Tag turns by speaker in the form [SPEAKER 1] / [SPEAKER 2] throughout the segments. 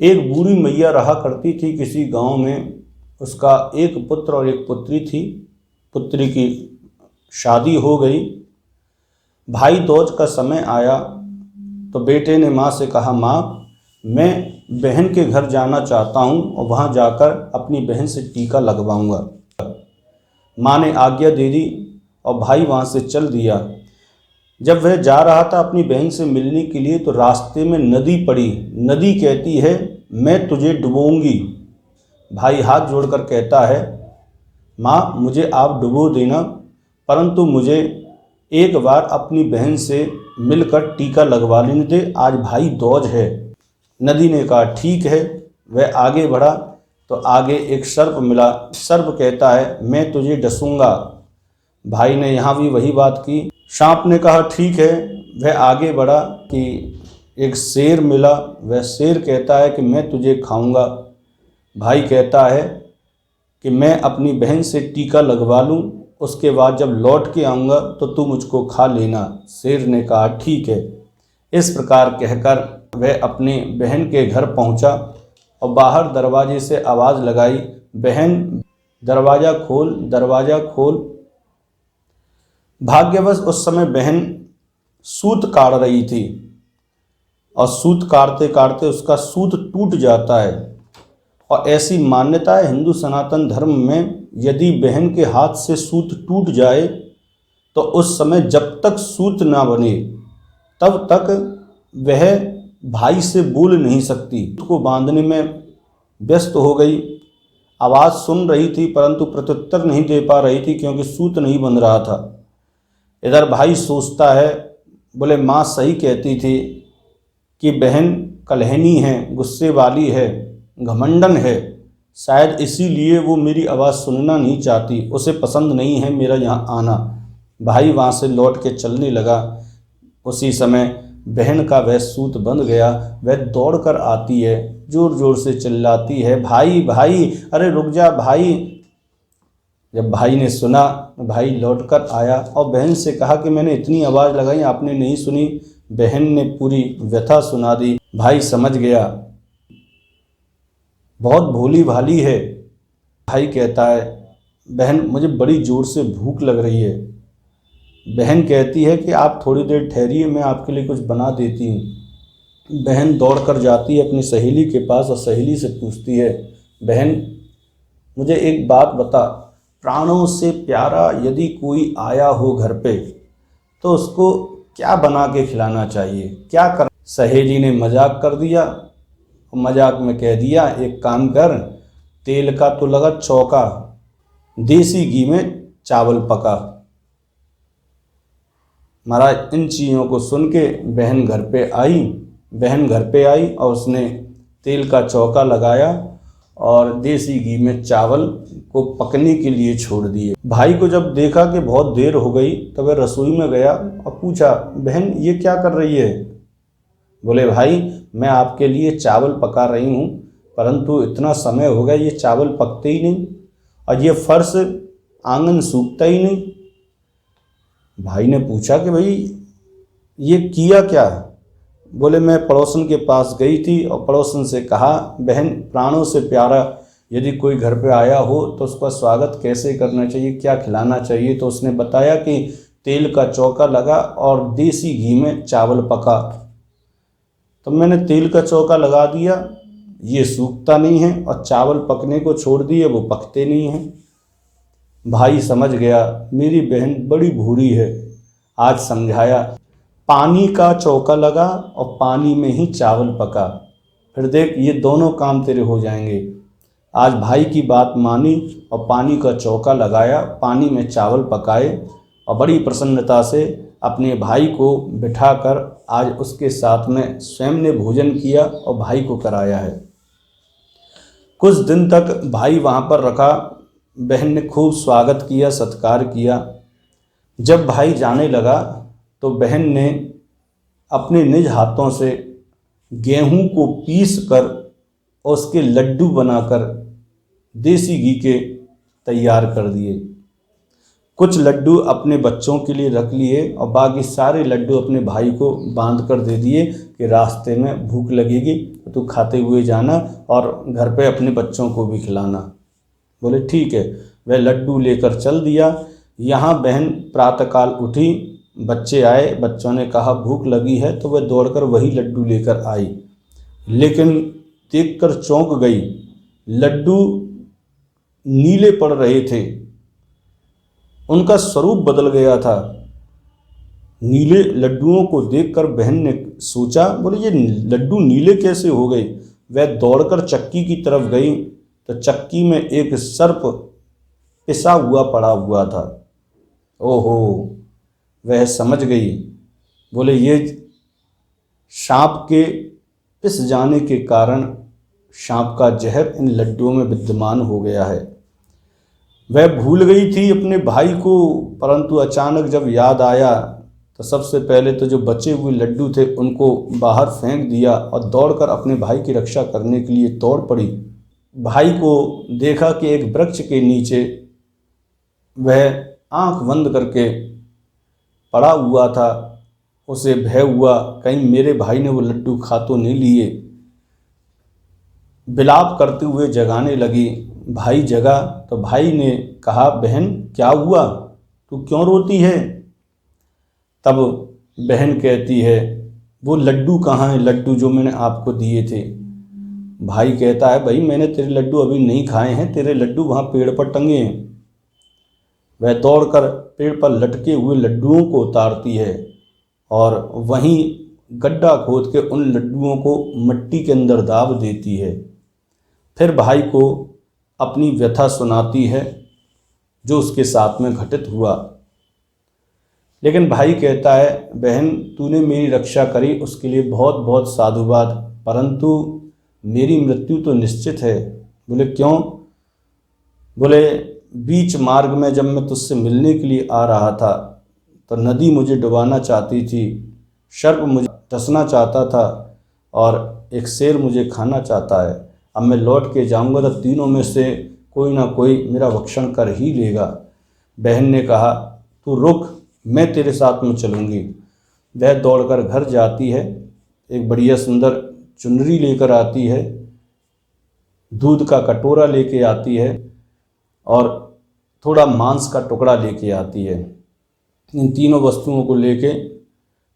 [SPEAKER 1] एक बूढ़ी मैया रहा करती थी किसी गांव में। उसका एक पुत्र और एक पुत्री थी। पुत्री की शादी हो गई। भाई दूज का समय आया तो बेटे ने माँ से कहा, माँ मैं बहन के घर जाना चाहता हूँ और वहाँ जाकर अपनी बहन से टीका लगवाऊंगा। माँ ने आज्ञा दे दी और भाई वहाँ से चल दिया। जब वह जा रहा था अपनी बहन से मिलने के लिए तो रास्ते में नदी पड़ी। नदी कहती है, मैं तुझे डुबोऊंगी। भाई हाथ जोड़कर कहता है, माँ मुझे आप डुबो देना, परंतु मुझे एक बार अपनी बहन से मिलकर टीका लगवा लेने दे, आज भाई दूज है। नदी ने कहा ठीक है। वह आगे बढ़ा तो आगे एक सर्प मिला। सर्प कहता है, मैं तुझे डसूंगा। भाई ने यहाँ भी वही बात की। सांप ने कहा ठीक है। वह आगे बढ़ा कि एक शेर मिला। वह शेर कहता है कि मैं तुझे खाऊंगा। भाई कहता है कि मैं अपनी बहन से टीका लगवा लूं, उसके बाद जब लौट के आऊँगा तो तू मुझको खा लेना। शेर ने कहा ठीक है। इस प्रकार कहकर वह अपनी बहन के घर पहुंचा और बाहर दरवाजे से आवाज़ लगाई, बहन दरवाज़ा खोल, दरवाज़ा खोल। भाग्यवश उस समय बहन सूत काट रही थी और सूत काटते काटते उसका सूत टूट जाता है। और ऐसी मान्यता है हिंदू सनातन धर्म में, यदि बहन के हाथ से सूत टूट जाए तो उस समय जब तक सूत ना बने तब तक वह भाई से बोल नहीं सकती। उसको बांधने में व्यस्त हो गई। आवाज़ सुन रही थी परंतु प्रत्युत्तर नहीं दे पा रही थी क्योंकि सूत नहीं बंध रहा था। इधर भाई सोचता है, बोले माँ सही कहती थी कि बहन कलहनी है, गुस्से वाली है, घमंडन है, शायद इसीलिए वो मेरी आवाज़ सुनना नहीं चाहती, उसे पसंद नहीं है मेरा यहाँ आना। भाई वहाँ से लौट के चलने लगा। उसी समय बहन का वह सूत बंध गया। वह दौड़ कर आती है, ज़ोर ज़ोर से चिल्लाती है, भाई भाई, अरे रुक जा भाई। जब भाई ने सुना, भाई लौट कर आया और बहन से कहा कि मैंने इतनी आवाज़ लगाई, आपने नहीं सुनी। बहन ने पूरी व्यथा सुना दी। भाई समझ गया, बहुत भोली भाली है। भाई कहता है, बहन मुझे बड़ी ज़ोर से भूख लग रही है। बहन कहती है कि आप थोड़ी देर ठहरिए, मैं आपके लिए कुछ बना देती हूँ। बहन दौड़ कर जाती है अपनी सहेली के पास और सहेली से पूछती है, बहन मुझे एक बात बता, प्राणों से प्यारा यदि कोई आया हो घर पे तो उसको क्या बना के खिलाना चाहिए, क्या कर। सहेली ने मजाक कर दिया। मजाक में कह दिया, एक काम कर, तेल का तो लगा चौका, देसी घी में चावल पका। महाराज इन चीज़ों को सुन के बहन घर पे आई और उसने तेल का चौका लगाया और देसी घी में चावल को पकने के लिए छोड़ दिए। भाई को जब देखा कि बहुत देर हो गई तब वह रसोई में गया और पूछा, बहन ये क्या कर रही है। बोले, भाई मैं आपके लिए चावल पका रही हूँ, परंतु इतना समय हो गया ये चावल पकते ही नहीं और ये फर्श आंगन सूखता ही नहीं। भाई ने पूछा कि भाई ये किया क्या। बोले, मैं पड़ोसन के पास गई थी और पड़ोसन से कहा, बहन प्राणों से प्यारा यदि कोई घर पे आया हो तो उसका स्वागत कैसे करना चाहिए, क्या खिलाना चाहिए। तो उसने बताया कि तेल का चौका लगा और देसी घी में चावल पका। तो मैंने तेल का चौका लगा दिया, ये सूखता नहीं है, और चावल पकने को छोड़ दिए, वो पकते नहीं हैं। भाई समझ गया मेरी बहन बड़ी भूरी है। आज समझाया, पानी का चौका लगा और पानी में ही चावल पका, फिर देख ये दोनों काम तेरे हो जाएंगे। आज भाई की बात मानी और पानी का चौका लगाया, पानी में चावल पकाए और बड़ी प्रसन्नता से अपने भाई को बिठाकर आज उसके साथ में स्वयं ने भोजन किया और भाई को कराया है। कुछ दिन तक भाई वहाँ पर रखा। बहन ने खूब स्वागत किया, सत्कार किया। जब भाई जाने लगा तो बहन ने अपने निज हाथों से गेहूं को पीस कर और उसके लड्डू बनाकर देसी घी के तैयार कर दिए। कुछ लड्डू अपने बच्चों के लिए रख लिए और बाकी सारे लड्डू अपने भाई को बांध कर दे दिए कि रास्ते में भूख लगेगी तो तू खाते हुए जाना और घर पे अपने बच्चों को भी खिलाना। बोले ठीक है। वह लड्डू लेकर चल दिया। यहाँ बहन प्रातःकाल उठी, बच्चे आए, बच्चों ने कहा भूख लगी है, तो वह दौड़कर वही लड्डू लेकर आई, लेकिन देखकर चौंक गई। लड्डू नीले पड़ रहे थे, उनका स्वरूप बदल गया था। नीले लड्डुओं को देखकर बहन ने सोचा, बोले ये लड्डू नीले कैसे हो गए। वह दौड़कर चक्की की तरफ गई तो चक्की में एक सर्प पिसा हुआ पड़ा हुआ था। ओहो, वह समझ गई। बोले ये सांप के पिस जाने के कारण सांप का जहर इन लड्डुओं में विद्यमान हो गया है। वह भूल गई थी अपने भाई को, परंतु अचानक जब याद आया तो सबसे पहले तो जो बचे हुए लड्डू थे उनको बाहर फेंक दिया और दौड़कर अपने भाई की रक्षा करने के लिए दौड़ पड़ी। भाई को देखा कि एक वृक्ष के नीचे वह आंख बंद करके पड़ा हुआ था। उसे भय हुआ कहीं मेरे भाई ने वो लड्डू खा तो नहीं लिए। विलाप करते हुए जगाने लगी। भाई जगा तो भाई ने कहा बहन क्या हुआ, तू क्यों रोती है। तब बहन कहती है वो लड्डू कहाँ है, लड्डू जो मैंने आपको दिए थे। भाई कहता है भाई मैंने तेरे लड्डू अभी नहीं खाए हैं, तेरे लड्डू वहाँ पेड़ पर टंगे हैं। वह दौड़कर पेड़ पर लटके हुए लड्डुओं को उतारती है और वहीं गड्ढा खोद के उन लड्डुओं को मिट्टी के अंदर दाब देती है। फिर भाई को अपनी व्यथा सुनाती है जो उसके साथ में घटित हुआ। लेकिन भाई कहता है बहन तूने मेरी रक्षा करी उसके लिए बहुत बहुत साधुवाद, परंतु मेरी मृत्यु तो निश्चित है। बोले क्यों। बोले बीच मार्ग में जब मैं तुझसे मिलने के लिए आ रहा था तो नदी मुझे डुबाना चाहती थी, सर्प मुझे डसना चाहता था और एक शेर मुझे खाना चाहता है। अब मैं लौट के जाऊंगा तो तीनों में से कोई ना कोई मेरा भक्षण कर ही लेगा। बहन ने कहा तू रुक, मैं तेरे साथ में चलूँगी। वह दौड़कर घर जाती है, एक बढ़िया सुंदर चुनरी लेकर आती है, दूध का कटोरा लेके आती है और थोड़ा मांस का टुकड़ा लेके आती है। इन तीनों वस्तुओं को लेके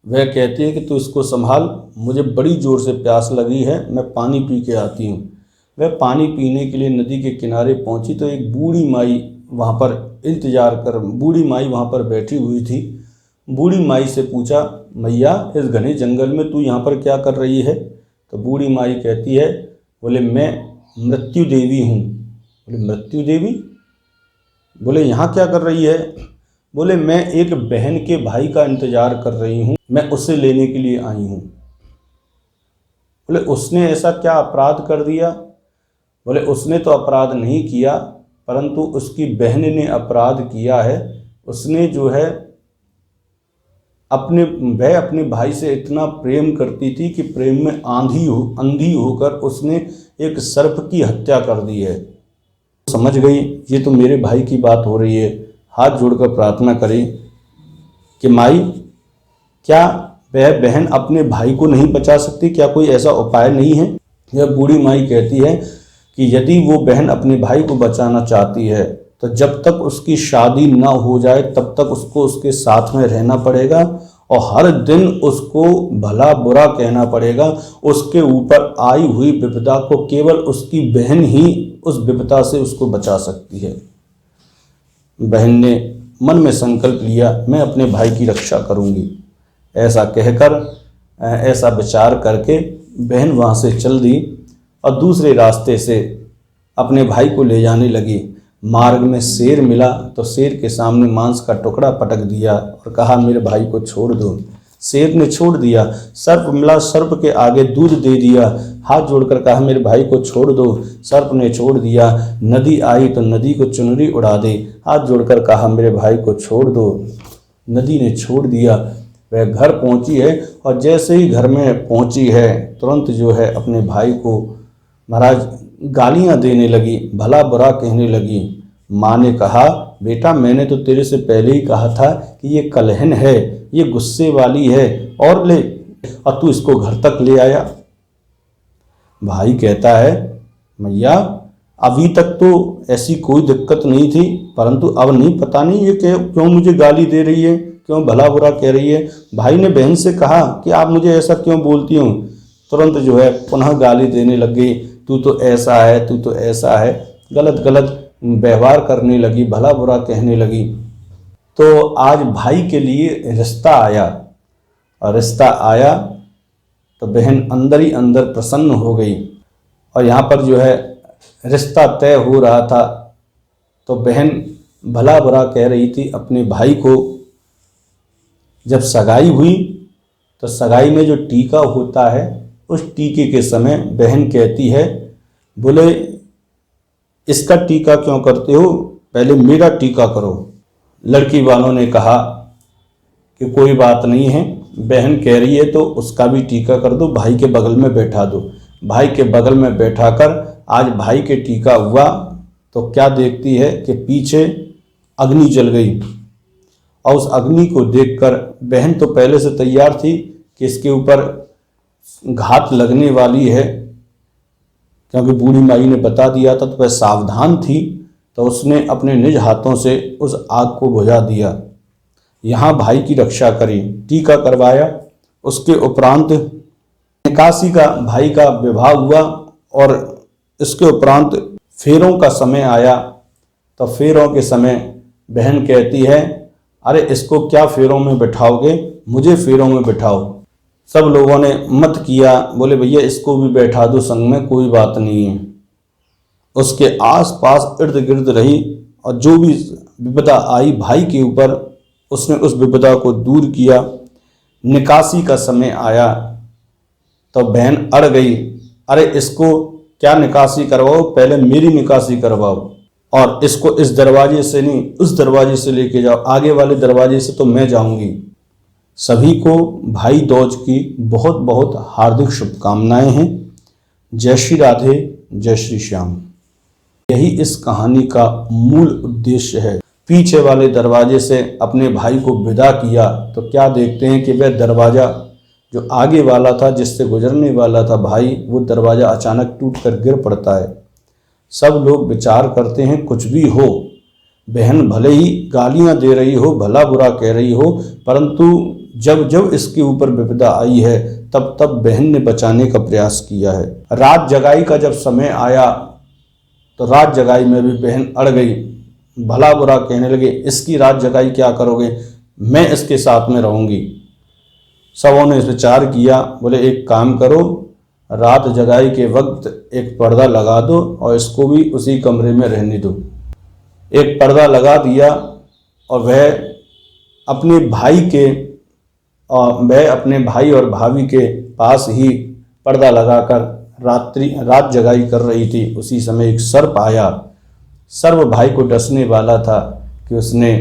[SPEAKER 1] वह कहती है कि तू इसको संभाल, मुझे बड़ी ज़ोर से प्यास लगी है, मैं पानी पी के आती हूँ। वह पानी पीने के लिए नदी के किनारे पहुँची तो एक बूढ़ी माई वहाँ पर बूढ़ी माई वहाँ पर बैठी हुई थी। बूढ़ी माई से पूछा मैया इस घने जंगल में तू यहाँ पर क्या कर रही है। तो बूढ़ी माई कहती है बोले मैं मृत्यु देवी हूँ। बोले मृत्यु देवी, बोले यहाँ क्या कर रही है। बोले मैं एक बहन के भाई का इंतज़ार कर रही हूँ, मैं उसे लेने के लिए आई हूँ। बोले उसने ऐसा क्या अपराध कर दिया। बोले उसने तो अपराध नहीं किया, परंतु उसकी बहन ने अपराध किया है। उसने जो है वह अपने भाई से इतना प्रेम करती थी कि प्रेम में अंधी होकर उसने एक सर्प की हत्या कर दी है। समझ गई ये तो मेरे भाई की बात हो रही है। हाथ जोड़कर प्रार्थना करें कि माई क्या वह बहन अपने भाई को नहीं बचा सकती, क्या कोई ऐसा उपाय नहीं है। यह बूढ़ी माई कहती है कि यदि वो बहन अपने भाई को बचाना चाहती है तो जब तक उसकी शादी ना हो जाए तब तक उसको उसके साथ में रहना पड़ेगा और हर दिन उसको भला बुरा कहना पड़ेगा। उसके ऊपर आई हुई विपदा को केवल उसकी बहन ही उस विपदा से उसको बचा सकती है। बहन ने मन में संकल्प लिया मैं अपने भाई की रक्षा करूंगी। ऐसा कहकर ऐसा विचार करके बहन वहाँ से चल दी और दूसरे रास्ते से अपने भाई को ले जाने लगी। मार्ग में शेर मिला तो शेर के सामने मांस का टुकड़ा पटक दिया और कहा मेरे भाई को छोड़ दो। शेर ने छोड़ दिया। सर्प मिला, सर्प के आगे दूध दे दिया, हाथ जोड़कर कहा मेरे भाई को छोड़ दो। सर्प ने छोड़ दिया। नदी आई तो नदी को चुनरी उड़ा दे, हाथ जोड़कर कहा मेरे भाई को छोड़ दो। नदी ने छोड़ दिया। वह घर पहुंची है और जैसे ही घर में पहुंची है तुरंत जो है अपने भाई को महाराज गालियां देने लगी, भला बुरा कहने लगी। माँ ने कहा बेटा मैंने तो तेरे से पहले ही कहा था कि ये कलहन है, ये गुस्से वाली है और ले, और तू इसको घर तक ले आया। भाई कहता है, मैया अभी तक तो ऐसी कोई दिक्कत नहीं थी, परंतु अब नहीं, पता नहीं ये क्यों मुझे गाली दे रही है, क्यों भला बुरा कह रही है। भाई ने बहन से कहा कि आप मुझे ऐसा क्यों बोलती हो। तुरंत जो है पुनः गाली देने लग गई, तू तो ऐसा है, तू तो ऐसा है, गलत गलत व्यवहार करने लगी, भला बुरा कहने लगी। तो आज भाई के लिए रिश्ता आया, और रिश्ता आया तो बहन अंदर ही अंदर प्रसन्न हो गई। और यहाँ पर जो है रिश्ता तय हो रहा था, तो बहन भला बुरा कह रही थी अपने भाई को। जब सगाई हुई तो सगाई में जो टीका होता है, उस टीके के समय बहन कहती है, बोले इसका टीका क्यों करते हो, पहले मेरा टीका करो। लड़की वालों ने कहा कि कोई बात नहीं है, बहन कह रही है तो उसका भी टीका कर दो, भाई के बगल में बैठा दो। भाई के बगल में बैठाकर आज भाई के टीका हुआ तो क्या देखती है कि पीछे अग्नि जल गई। और उस अग्नि को देखकर बहन तो पहले से तैयार थी कि इसके ऊपर घात लगने वाली है, क्योंकि बूढ़ी माई ने बता दिया था, तो वह सावधान थी। तो उसने अपने निज हाथों से उस आग को बुझा दिया। यहाँ भाई की रक्षा करी, टीका करवाया। उसके उपरांत निकासी का भाई का विवाह हुआ, और इसके उपरांत फेरों का समय आया। तो फेरों के समय बहन कहती है, अरे इसको क्या फेरों में बिठाओगे, मुझे फेरों में बिठाओ। सब लोगों ने मत किया, बोले भैया इसको भी बैठा दो संग में, कोई बात नहीं है। उसके आसपास इर्द गिर्द रही, और जो भी विपदा आई भाई के ऊपर, उसने उस विपदा को दूर किया। निकासी का समय आया तो बहन अड़ गई, अरे इसको क्या निकासी करवाओ, पहले मेरी निकासी करवाओ, और इसको इस दरवाजे से नहीं उस दरवाजे से लेके जाओ, आगे वाले दरवाजे से तो मैं जाऊंगी। सभी को भाई दूज की बहुत बहुत हार्दिक शुभकामनाएं हैं। जय श्री राधे, जय श्री श्याम। यही इस कहानी का मूल उद्देश्य है। पीछे वाले दरवाजे से अपने भाई को विदा किया तो क्या देखते हैं कि वह दरवाज़ा जो आगे वाला था, जिससे गुजरने वाला था भाई, वो दरवाज़ा अचानक टूटकर गिर पड़ता है। सब लोग विचार करते हैं कुछ भी हो, बहन भले ही गालियां दे रही हो, भला बुरा कह रही हो, परंतु जब जब इसके ऊपर विपदा आई है तब तब बहन ने बचाने का प्रयास किया है। रात जगाई का जब समय आया तो रात जगाई में भी बहन अड़ गई, भला बुरा कहने लगे, इसकी रात जगाई क्या करोगे, मैं इसके साथ में रहूंगी। सबों ने विचार किया, बोले एक काम करो, रात जगाई के वक्त एक पर्दा लगा दो और इसको भी उसी कमरे में रहने दो। एक पर्दा लगा दिया और वह अपने भाई और भाभी के पास ही पर्दा लगाकर रात जगाई कर रही थी। उसी समय एक सर्प आया। सर्प भाई को डसने वाला था कि उसने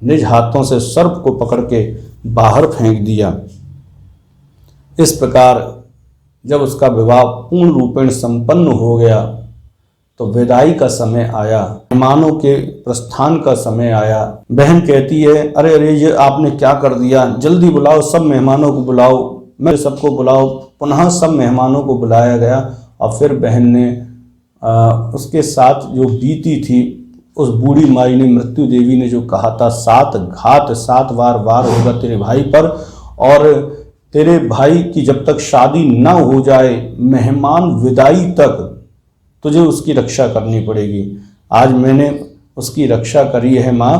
[SPEAKER 1] निज हाथों से सर्प को पकड़ के बाहर फेंक दिया। इस प्रकार जब उसका विवाह पूर्ण रूपेण संपन्न हो गया तो विदाई का समय आया, मेहमानों के प्रस्थान का समय आया। बहन कहती है, अरे अरे ये आपने क्या कर दिया, जल्दी बुलाओ, सब मेहमानों को बुलाओ, मैं सबको बुलाओ। पुनः सब मेहमानों को बुलाया गया और फिर बहन ने उसके साथ जो बीती थी, उस बूढ़ी माई ने, मृत्यु देवी ने जो कहा था, 7 घात 7 बार वार होगा तेरे भाई पर, और तेरे भाई की जब तक शादी ना हो जाए, मेहमान विदाई तक तुझे उसकी रक्षा करनी पड़ेगी। आज मैंने उसकी रक्षा करी है माँ,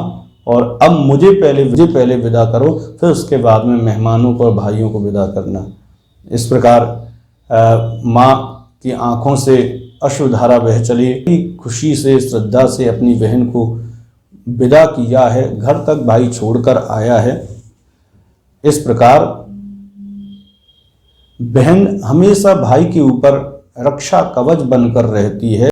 [SPEAKER 1] और अब मुझे पहले विदा करो, फिर उसके बाद में मेहमानों को और भाइयों को विदा करना। इस प्रकार माँ की आंखों से अश्रुधारा बह चली। खुशी से, श्रद्धा से अपनी बहन को विदा किया है, घर तक भाई छोड़कर आया है। इस प्रकार बहन हमेशा भाई के ऊपर रक्षा कवच बनकर रहती है।